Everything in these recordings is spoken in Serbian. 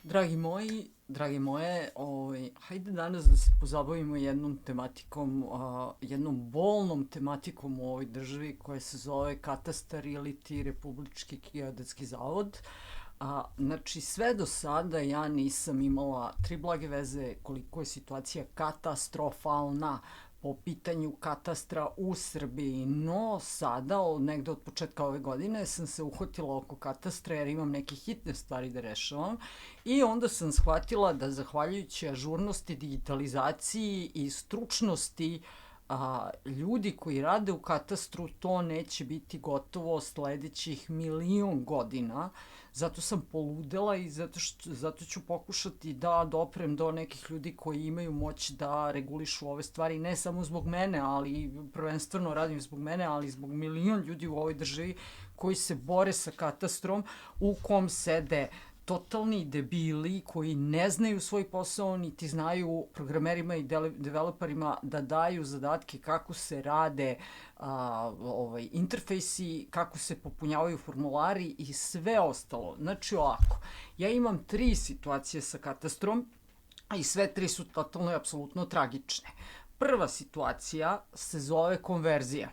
Dragi moji, drage moje, hajde danas da se pozabavimo jednom tematikom, jednom bolnom tematikom u ovoj državi koja se zove katastar ili ti Republički geodetski zavod. Znači, sve do sada ja nisam imala tri blage veze koliko je situacija katastrofalna po pitanju katastra u Srbiji, no sada, negde od početka ove godine, sam se uhvatila oko katastra jer imam neke hitne stvari da rešavam i onda sam shvatila da zahvaljujući ažurnosti, digitalizaciji i stručnosti ljudi koji rade u katastru to neće biti gotovo sledećih 1.000.000 godina. Zato sam poludela i zato ću pokušati da doprem do nekih ljudi koji imaju moć da regulišu ove stvari, ne samo zbog mene, ali prvenstveno radim zbog mene, ali zbog 1.000.000 ljudi u ovoj državi koji se bore sa katastrom u kom sede totalni debili koji ne znaju svoj posao, niti znaju programerima i developerima da daju zadatke kako se rade interfejsi, kako se popunjavaju formulari i sve ostalo. Znači ovako, ja imam 3 situacije sa katastrom i sve 3 su totalno i apsolutno tragične. Prva situacija se zove konverzija.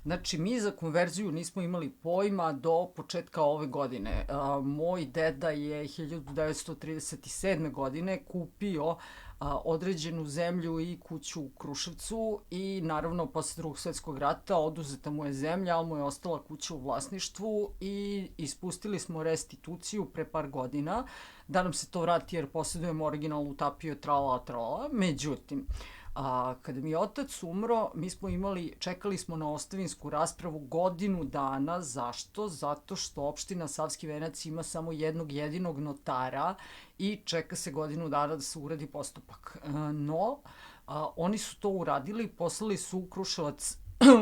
Znači, mi za konverziju nismo imali pojma do početka ove godine. Moj deda je 1937. godine kupio određenu zemlju i kuću u Kruševcu i naravno posle Drugog svetskog rata oduzeta mu je zemlja, ali mu je ostala kuća u vlasništvu i ispustili smo restituciju pre par godina da nam se to vrati jer posjedujemo originalnu tapiju trala. Međutim, kada mi je otac umro, čekali smo na ostavinsku raspravu godinu dana. Zašto? Zato što opština Savski Venac ima samo jednog jedinog notara i čeka se godinu dana da se uradi postupak. No, oni su to uradili, poslali su u Kruševac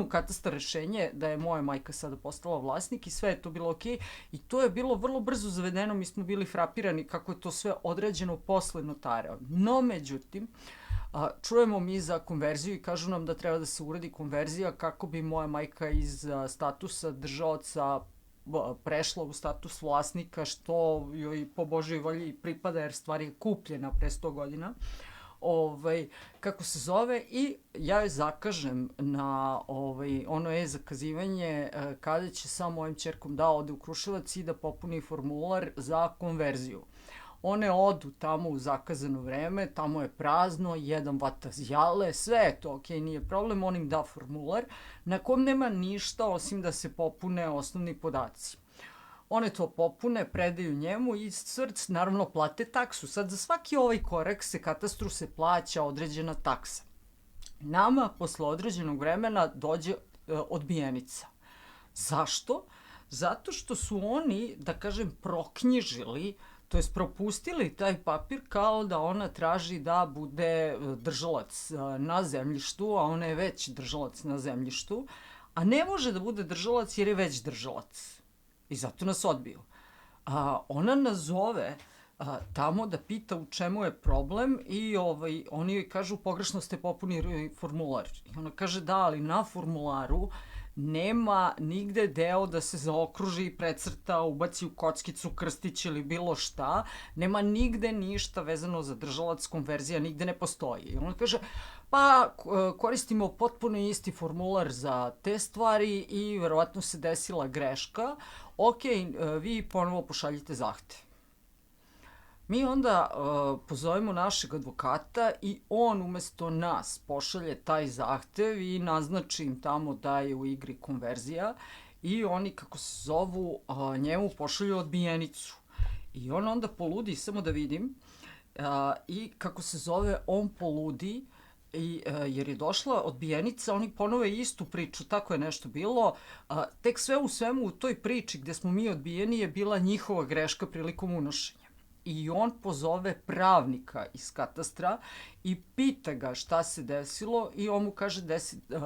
u katastar rešenje da je moja majka sada postala vlasnik i sve je to bilo okej. I to je bilo vrlo brzo zavedeno, mi smo bili frapirani kako je to sve odrađeno posle notara. No, međutim, čujemo mi za konverziju i kažu nam da treba da se uradi konverzija kako bi moja majka iz statusa držaoca prešla u status vlasnika, što joj po Božoj volji pripada jer stvar je kupljena pre 100 godina. Kako se zove, i ja joj zakažem na ono zakazivanje kada će sa mojim ćerkom da ode u Kruševac i da popuni formular za konverziju. One odu tamo u zakazano vreme, tamo je prazno, jedan vata zjale, sve je to okej, nije problem, on im da formular na kom nema ništa osim da se popune osnovni podaci. One to popune, predaju njemu i naravno plate taksu. Sad za svaki ovaj korak katastru se plaća određena taksa. Nama posle određenog vremena dođe odbijenica. Zašto? Zato što su oni, da kažem, proknjižili, to jest propustili taj papir kao da ona traži da bude držalac na zemljištu, a ona je već držalac na zemljištu, a ne može da bude držalac jer je već držalac. I zato nas odbiju. Ona nas zove tamo da pita u čemu je problem i oni joj kažu pogrešno ste popunili formular. I ona kaže da, ali na formularu nema nigde deo da se zaokruži i precrta, ubaci u kockicu, krstić ili bilo šta. Nema nigde ništa vezano za držalac, konverzija, nigde ne postoji. I ona kaže, pa koristimo potpuno isti formular za te stvari i verovatno se desila greška. Ok, vi ponovo pošaljite zahtev. Mi onda pozovemo našeg advokata i on umesto nas pošalje taj zahtev i naznači im tamo da je u igri konverzija i oni, kako se zovu, njemu pošalju odbijenicu. I on onda poludi, samo da vidim, i kako se zove, on poludi jer je došla odbijenica, oni ponove istu priču, tako je nešto bilo. Tek sve u svemu u toj priči gde smo mi odbijeni je bila njihova greška prilikom unošenja. I on pozove pravnika iz katastra i pita ga šta se desilo i on mu kaže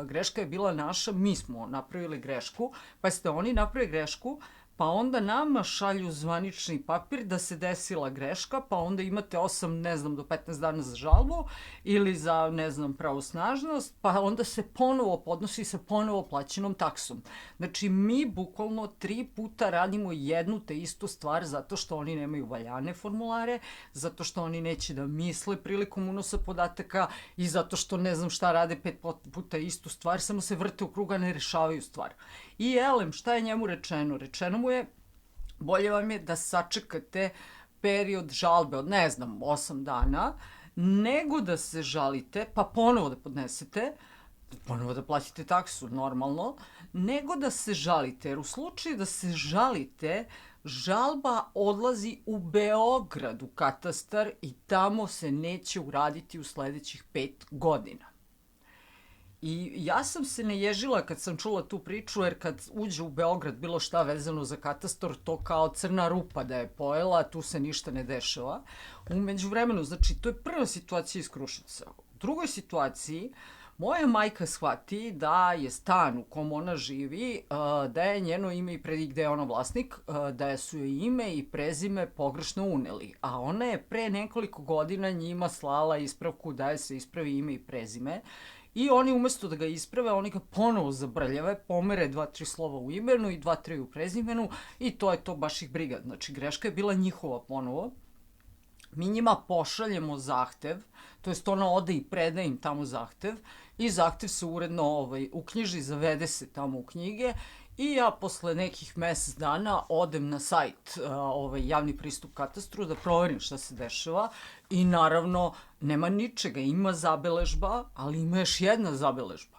greška je bila naša, mi smo napravili grešku, pa ste oni napravili grešku, pa onda nama šalju zvanični papir da se desila greška, pa onda imate 8, ne znam, do 15 dana za žalbu ili za, ne znam, pravosnažnost, pa onda se ponovo podnosi sa ponovo plaćenom taksom. Znači, mi bukvalno 3 puta radimo jednu te istu stvar zato što oni nemaju valjane formulare, zato što oni neće da misle prilikom unosa podataka i zato što ne znam šta rade 5 puta istu stvar, samo se vrte u kruga, ne rešavaju stvar. I elem, šta je njemu rečeno? Rečeno mu je, bolje vam je da sačekate period žalbe od, ne znam, 8 dana, nego da se žalite, pa ponovo da podnesete, ponovo da platite taksu, normalno, nego da se žalite, jer u slučaju da se žalite, žalba odlazi u Beograd, u katastar i tamo se neće uraditi u sledećih 5 godina. I ja sam se naježila kad sam čula tu priču, jer kad uđe u Beograd bilo šta vezano za katastar, to kao crna rupa da je pojela, tu se ništa ne dešava. U međuvremenu, znači, to je prva situacija iz Kruševca. U drugoj situaciji, moja majka shvati da je stan u kom ona živi, da je njeno ime i gde je ona vlasnik, da su joj ime i prezime pogrešno uneli. A ona je pre nekoliko godina njima slala ispravku da je se ispravi ime i prezime. I oni umesto da ga isprave, oni ga ponovo zabrljave, pomere 2-3 slova u imenu i 2-3 u prezimenu i to je to, baš ih briga. Znači, greška je bila njihova ponovo. Mi njima pošaljemo zahtev, to jest ona ode i preda im tamo zahtev i zahtev se uredno uknjiži, zavede se tamo u knjige i ja posle nekih mesec dana odem na sajt javni pristup katastru da proverim šta se dešava i naravno nema ničega, ima zabeležba, ali ima još jedna zabeležba.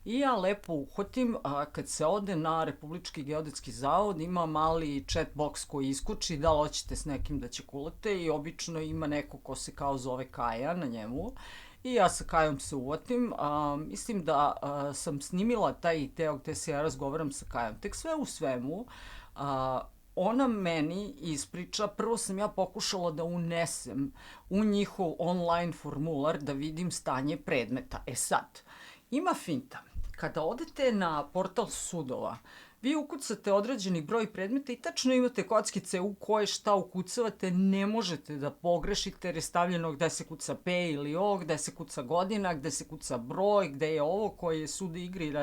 I ja lepo uhvatim, kad se ode na Republički geodetski zavod, ima mali chat box koji iskuči da li hoćete s nekim da će kulate i obično ima neko ko se kao zove Kaja na njemu. I ja sa Kajom se uvatim, mislim da sam snimila taj deo gde se ja razgovaram sa Kajom. Tek sve u svemu, ona meni ispriča, prvo sam ja pokušala da unesem u njihov online formular da vidim stanje predmeta. E sad, ima finta. Kada odete na portal sudova, vi ukucate određeni broj predmeta i tačno imate kockice u koje šta ukucavate, ne možete da pogrešite jer je stavljeno gde se kuca P ili O, gde se kuca godina, gde se kuca broj, gde je ovo koji je sud igri,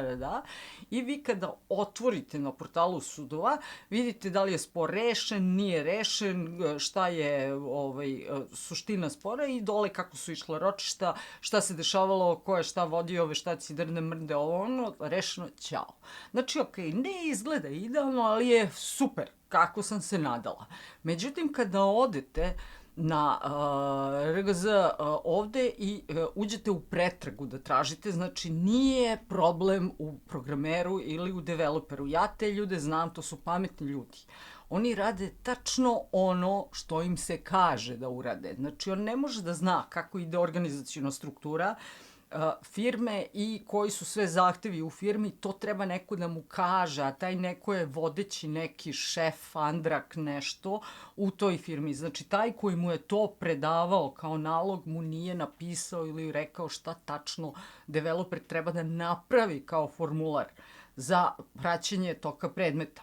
I vi kada otvorite na portalu sudova, vidite da li je spor rešen, nije rešen, šta je suština spora i dole kako su išla ročišta, šta se dešavalo, ko je šta vodio, veštaci, drne, mrde, rešeno, ćao. Znači, okej, ne izgleda idealno, ali je super, kako sam se nadala. Međutim, kada odete na RGZ ovde i uđete u pretragu da tražite, znači nije problem u programeru ili u developeru. Ja te ljude znam, to su pametni ljudi. Oni rade tačno ono što im se kaže da urade. Znači, on ne može da zna kako ide organizacijona struktura firme i koji su sve zahtevi u firmi, to treba neko da mu kaže, a taj neko je vodeći neki šef, andrak, nešto u toj firmi. Znači, taj koji mu je to predavao kao nalog mu nije napisao ili rekao šta tačno developer treba da napravi kao formular za praćenje toka predmeta.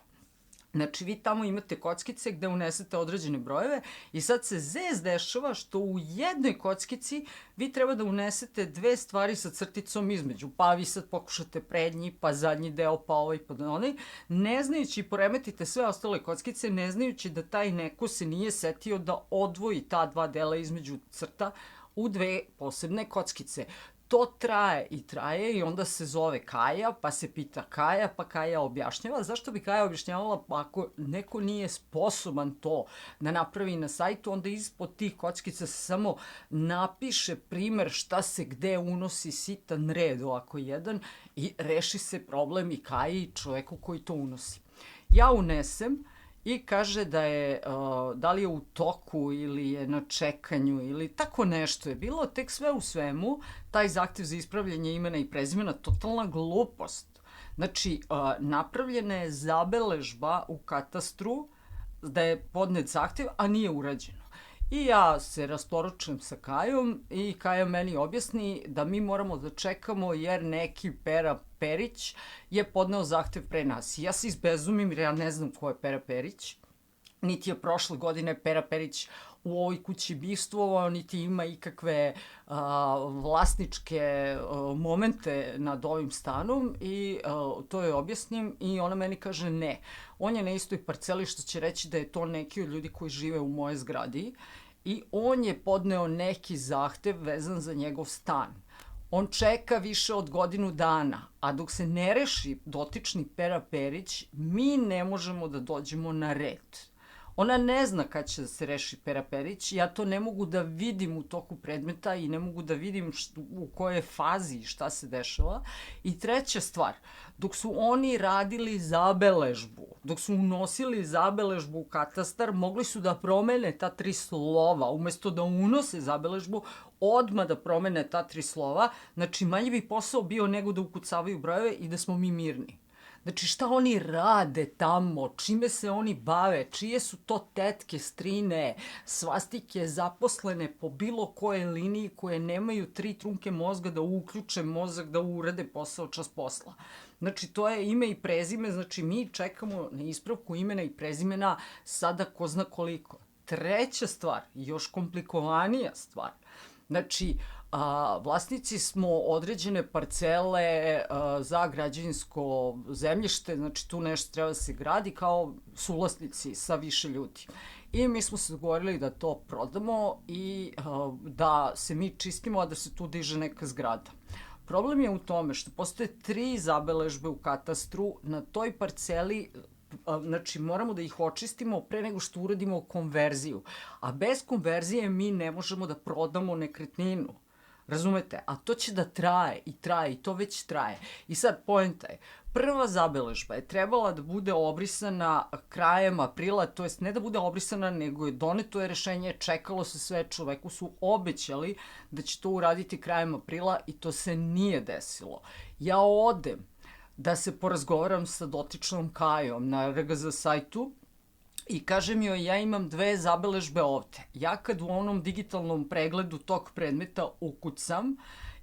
Znači, vi tamo imate kockice gde unesete određene brojeve i sad se zez dešava što u jednoj kockici vi treba da unesete 2 stvari sa crticom između, pa vi sad pokušate prednji, pa zadnji deo, pa ovaj, pa onaj, ne znajući, poremetite sve ostale kockice, ne znajući da taj neko se nije setio da odvoji ta 2 dela između crta u 2 posebne kockice. To traje i onda se zove Kaja, pa se pita Kaja, pa Kaja objašnjava. Zašto bi Kaja objašnjavala? Pa ako neko nije sposoban to da napravi na sajtu, onda ispod tih kockica se samo napiše primer šta se gde unosi, sitan red ovako jedan i reši se problem i Kaji i čoveku koji to unosi. Ja unesem i kaže da li je u toku ili je na čekanju ili tako nešto je bilo, tek sve u svemu, taj zahtev za ispravljanje imena i prezimena, totalna glupost. Znači, napravljena je zabeležba u katastru da je podnet zahtev, a nije urađeno. I ja se rasporučujem sa Kajom i Kaja meni objasni da mi moramo da čekamo jer neki Pera Perić je podneo zahtev pre nas. Ja se izbezumim jer ja ne znam ko je Pera Perić, niti je prošle godine Pera Perić u ovoj kući bivstvovao, niti ima ikakve vlasničke momente nad ovim stanom i to joj objasnim i ona meni kaže ne. On je na istoj parceli, što će reći da je to neki od ljudi koji žive u moje zgradi i on je podneo neki zahtev vezan za njegov stan. On čeka više od godinu dana, a dok se ne reši dotični Pera Perić, mi ne možemo da dođemo na red. Ona ne zna kad će da se reši Pera Perić, ja to ne mogu da vidim u toku predmeta i ne mogu da vidim u kojoj fazi i šta se dešava. I treća stvar, dok su oni radili zabeležbu, dok su unosili zabeležbu u katastar, mogli su da promene ta 3 slova, umesto da unose zabeležbu, odmah da promene ta 3 slova, znači manje bi posao bio nego da ukucavaju brojeve i da smo mi mirni. Znači šta oni rade tamo, čime se oni bave, čije su to tetke, strine, svastike, zaposlene po bilo koje liniji koje nemaju 3 trunke mozga da uključe mozak da urade posao čas posla. Znači to je ime i prezime, znači mi čekamo na ispravku imena i prezimena sada ko zna koliko. Treća stvar, još komplikovanija stvar, znači vlasnici smo određene parcele za građevinsko zemljište, znači tu nešto treba da se gradi kao suvlasnici sa više ljudi. I mi smo se dogovorili da to prodamo i da se mi čistimo, a da se tu diže neka zgrada. Problem je u tome što postoje 3 zabeležbe u katastru na toj parceli. Znači moramo da ih očistimo pre nego što uradimo konverziju. A bez konverzije mi ne možemo da prodamo nekretninu. Razumete? A to će da traje i to već traje. I sad poenta je, prva zabeležba je trebala da bude obrisana krajem aprila, to jest ne da bude obrisana, nego je doneto je rešenje, čekalo se sve, čoveku su obećali da će to uraditi krajem aprila i to se nije desilo. Ja odem da se porazgovaram sa dotičnom Kajom na RGZ sajtu i kažem joj ja imam 2 zabeležbe ovde. Ja kad u onom digitalnom pregledu tog predmeta ukucam,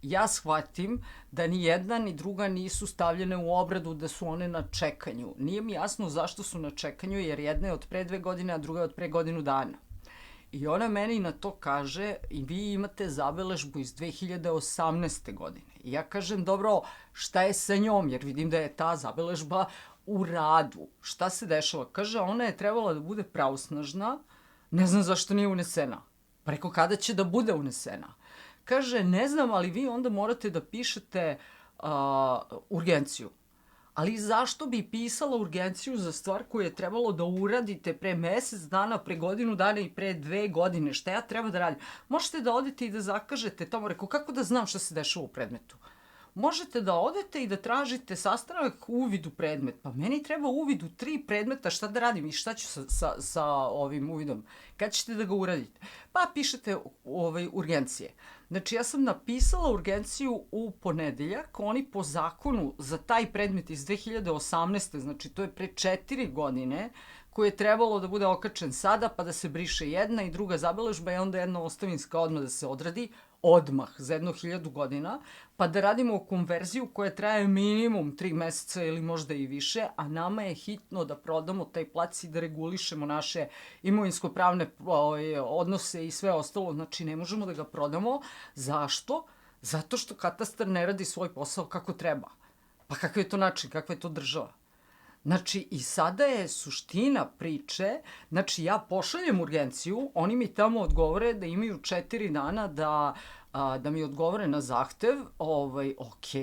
ja shvatim da ni jedna ni druga nisu stavljene u obradu, da su one na čekanju. Nije mi jasno zašto su na čekanju, jer jedna je od pre 2 godine, a druga je od pre godinu dana. I ona meni na to kaže i vi imate zabeležbu iz 2018. godine. I ja kažem dobro, šta je sa njom, jer vidim da je ta zabeležba u radu. Šta se dešava? Kaže, ona je trebala da bude pravosnažna, ne znam zašto nije unesena. Preko kada će da bude unesena? Kaže, ne znam, ali vi onda morate da pišete urgenciju. Ali zašto bi pisala urgenciju za stvar koju je trebalo da uradite pre mesec dana, pre godinu dana i pre 2 godine? Šta ja treba da radim? Možete da odete i da zakažete tamo. Rekao, kako da znam šta se dešava u predmetu? Možete da odete i da tražite sastanak uvid u predmet. Pa meni treba uvid u 3 predmeta, šta da radim i šta ću sa ovim uvidom? Kad ćete da ga uradite? Pa pišete urgencije. Znači ja sam napisala urgenciju u ponedeljak, oni po zakonu za taj predmet iz 2018. Znači to je pre 4 godine, koji je trebalo da bude okačen sada, pa da se briše jedna i druga zabeležba i onda jedna ostavinska odmah da se odradi, odmah za 1000 godina, pa da radimo konverziju koja traje minimum 3 meseca ili možda i više, a nama je hitno da prodamo taj plac i da regulišemo naše imovinsko-pravne odnose i sve ostalo, znači ne možemo da ga prodamo. Zašto? Zato što katastar ne radi svoj posao kako treba. Pa kakav je to način, kakva je to država? Znači, i sada je suština priče, znači ja pošaljem urgenciju, oni mi tamo odgovore da imaju 4 dana da mi odgovore na zahtev, ok,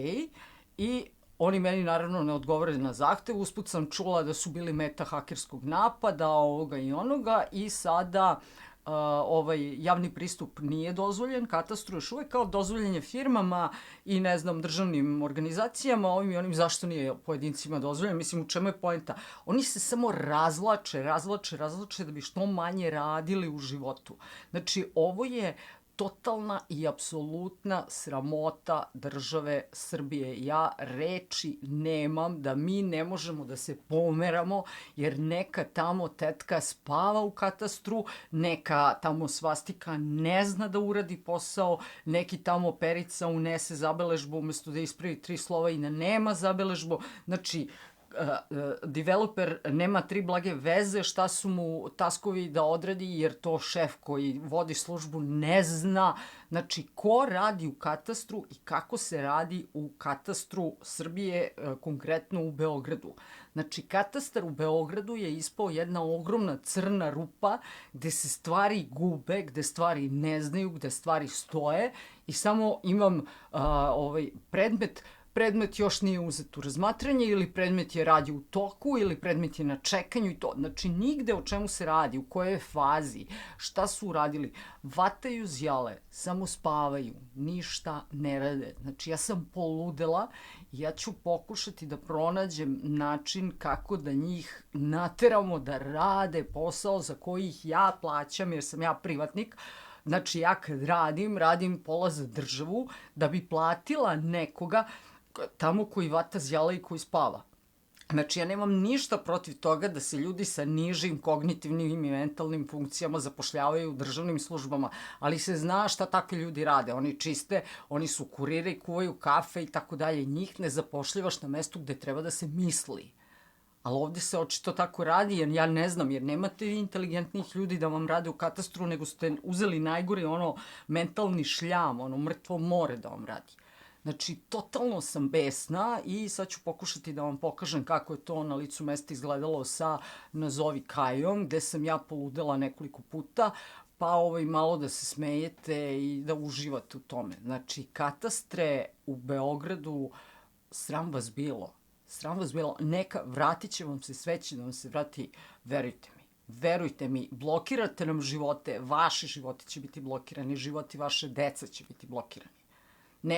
i oni meni naravno ne odgovore na zahtev, usput sam čula da su bili meta hakerskog napada, ovoga i onoga, i sada javni pristup nije dozvoljen, katastru još uvek, kao dozvoljen je firmama i ne znam državnim organizacijama, ovim i onim, zašto nije pojedincima dozvoljen, mislim u čemu je poenta. Oni se samo razvlače da bi što manje radili u životu. Znači ovo je totalna i apsolutna sramota države Srbije. Ja reči nemam da mi ne možemo da se pomeramo, jer neka tamo tetka spava u katastru, neka tamo svastika ne zna da uradi posao, neki tamo Perica unese zabeležbu umesto da ispravi 3 slova i da nema zabeležbu. Znači, developer nema 3 blage veze šta su mu taskovi da odradi, jer to šef koji vodi službu ne zna. Znači, ko radi u katastru i kako se radi u katastru Srbije, konkretno u Beogradu. Znači, katastar u Beogradu je ispao jedna ogromna crna rupa gde se stvari gube, gde stvari ne znaju, gde stvari stoje i samo imam predmet još nije uzet u razmatranje ili predmet je radi u toku ili predmet je na čekanju i to. Znači, nigde o čemu se radi, u kojoj fazi, šta su uradili. Vataju zjale, samo spavaju, ništa ne rade. Znači, ja sam poludela i ja ću pokušati da pronađem način kako da njih nateramo da rade posao za koji ih ja plaćam, jer sam ja privatnik. Znači, ja kad radim pola za državu da bi platila nekoga tamo koji vata zjala i koji spava. Znači, ja nemam ništa protiv toga da se ljudi sa nižim kognitivnim i mentalnim funkcijama zapošljavaju u državnim službama, ali se zna šta takvi ljudi rade. Oni čiste, oni su kuriri, kuvaju kafe i tako dalje. Njih ne zapošljivaš na mestu gde treba da se misli. Ali ovde se očito tako radi, jer ja ne znam, jer nemate inteligentnih ljudi da vam rade u katastru, nego ste uzeli najgore mentalni šljam, mrtvo more da vam radi. Znači, totalno sam besna i sad ću pokušati da vam pokažem kako je to na licu mesta izgledalo sa nazovi Kajom, gde sam ja poludela nekoliko puta, pa malo da se smejete i da uživate u tome. Znači, katastre u Beogradu, sram vas bilo. Sram vas bilo. Vratit će vam se, sve će da vam se vrati, verujte mi. Verujte mi, blokirate nam živote, vaši životi će biti blokirani, životi vaše deca će biti blokirani.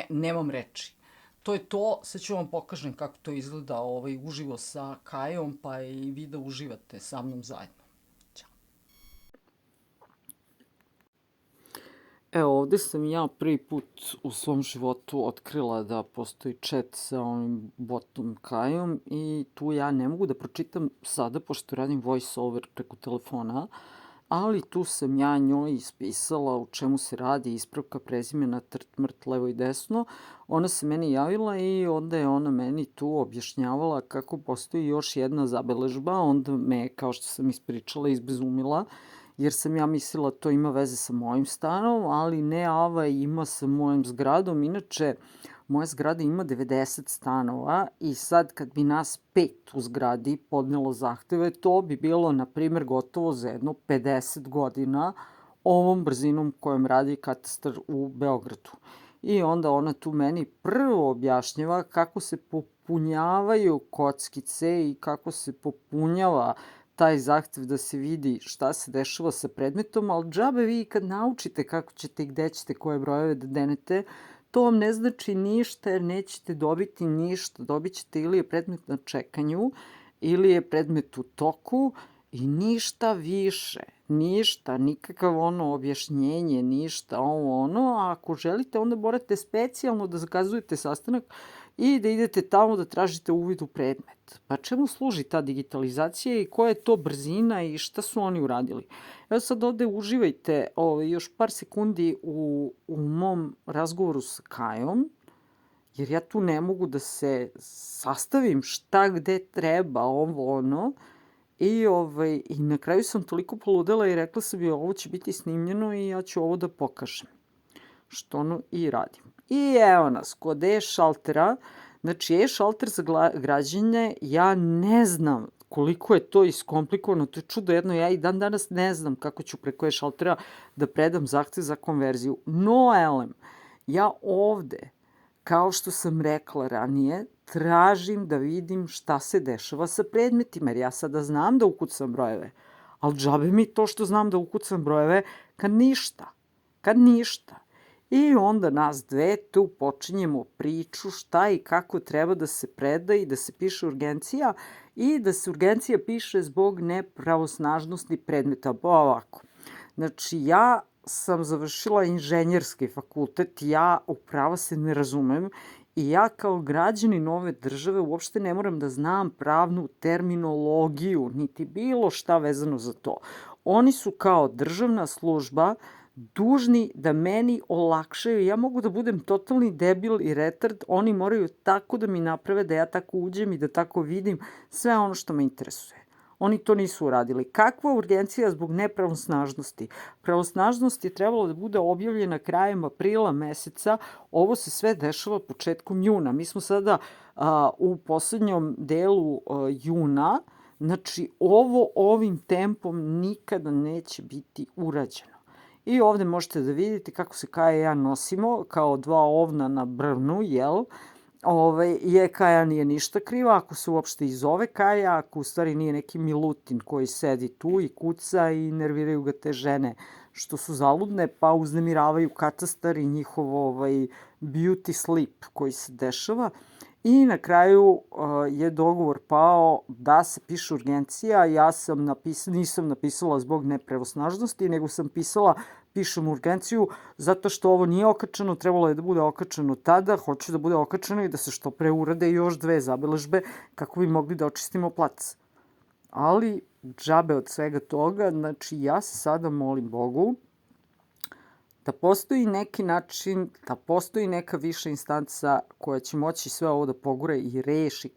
Nemam reči. To je to, sad ću vam pokažem kako to izgleda uživo sa Kajom, pa i vi da uživate sa mnom zajedno. Ćao. Evo, ovde sam ja prvi put u svom životu otkrila da postoji chat sa ovim botom Kajom i tu ja ne mogu da pročitam sada, pošto radim voice over preko telefona, ali tu sam ja njoj ispisala u čemu se radi, ispravka prezimena, mrt, levo i desno. Ona se meni javila i onda je ona meni tu objašnjavala kako postoji još jedna zabeležba. Onda me, kao što sam ispričala, izbezumila, jer sam ja mislila to ima veze sa mojim stanom, ali ne, ima sa mojom zgradom. Inače, moja zgrada ima 90 stanova i sad kad bi nas 5 u zgradi podnelo zahteve, to bi bilo, na primjer, gotovo za jedno 50 godina ovom brzinom kojom radi katastar u Beogradu. I onda ona tu meni prvo objašnjava kako se popunjavaju kockice i kako se popunjava taj zahtev da se vidi šta se dešava sa predmetom, ali džabe vi kad naučite kako ćete i gde ćete koje brojeve da denete, to vam ne znači ništa jer nećete dobiti ništa. Dobit ćete ili je predmet na čekanju, ili je predmet u toku i ništa više. Ništa, nikakav objašnjenje, ništa a ako želite onda morate specijalno da zakazujete sastanak i da idete tamo da tražite uvid u predmet. Pa čemu služi ta digitalizacija i koja je to brzina i šta su oni uradili? Evo sad ovde uživajte još par sekundi u mom razgovoru sa Kajom, jer ja tu ne mogu da se sastavim šta gde treba, I na kraju sam toliko poludela i rekla sam ovo će biti snimljeno i ja ću ovo da pokažem. Što i radim. I evo nas, kod e-šaltera, znači e-šalter za građenje, ja ne znam koliko je to iskomplikovano, to je čudo jedno, ja i dan danas ne znam kako ću preko e-šaltera da predam zahtev za konverziju. No, elem, ja ovde, kao što sam rekla ranije, tražim da vidim šta se dešava sa predmetima, jer ja sada znam da ukucam brojeve, ali džabe mi to što znam da ukucam brojeve kad ništa. I onda nas dve tu počinjemo priču šta i kako treba da se preda i da se piše urgencija i da se urgencija piše zbog nepravosnažnosti predmeta. Pa ovako, znači ja sam završila inženjerski fakultet, ja u pravo se ne razumem i ja kao građanin ove države uopšte ne moram da znam pravnu terminologiju, niti bilo šta vezano za to. Oni su kao državna služba dužni da meni olakšaju. Ja mogu da budem totalni debil i retard, oni moraju tako da mi naprave da ja tako uđem i da tako vidim sve ono što me interesuje. Oni to nisu uradili. Kakva urgencija zbog nepravosnažnosti? Pravosnažnost je trebalo da bude objavljena krajem aprila meseca, ovo se sve dešava početkom juna. Mi smo sada u poslednjom delu juna, znači ovo ovim tempom nikada neće biti urađeno. I ovde možete da vidite kako se Kaja i ja nosimo, kao dva ovna na brvnu, jel? Kaja nije ništa kriva, ako se uopšte i zove Kaja, ako u stvari nije neki Milutin koji sedi tu i kuca i nerviraju ga te žene što su zaludne, pa uznemiravaju katastar i njihov beauty sleep koji se dešava. I na kraju je dogovor pao da se piše urgencija. Ja sam nisam napisala zbog nepravosnažnosti, nego sam pisala pišem urgenciju zato što ovo nije okačeno, trebalo je da bude okačeno tada, hoću da bude okačeno i da se što pre urade još 2 zabeležbe kako bi mogli da očistimo plac. Ali džabe od svega toga, znači ja se sada molim Bogu da postoji neki način, da postoji neka viša instanca koja će moći sve ovo da pogura i reši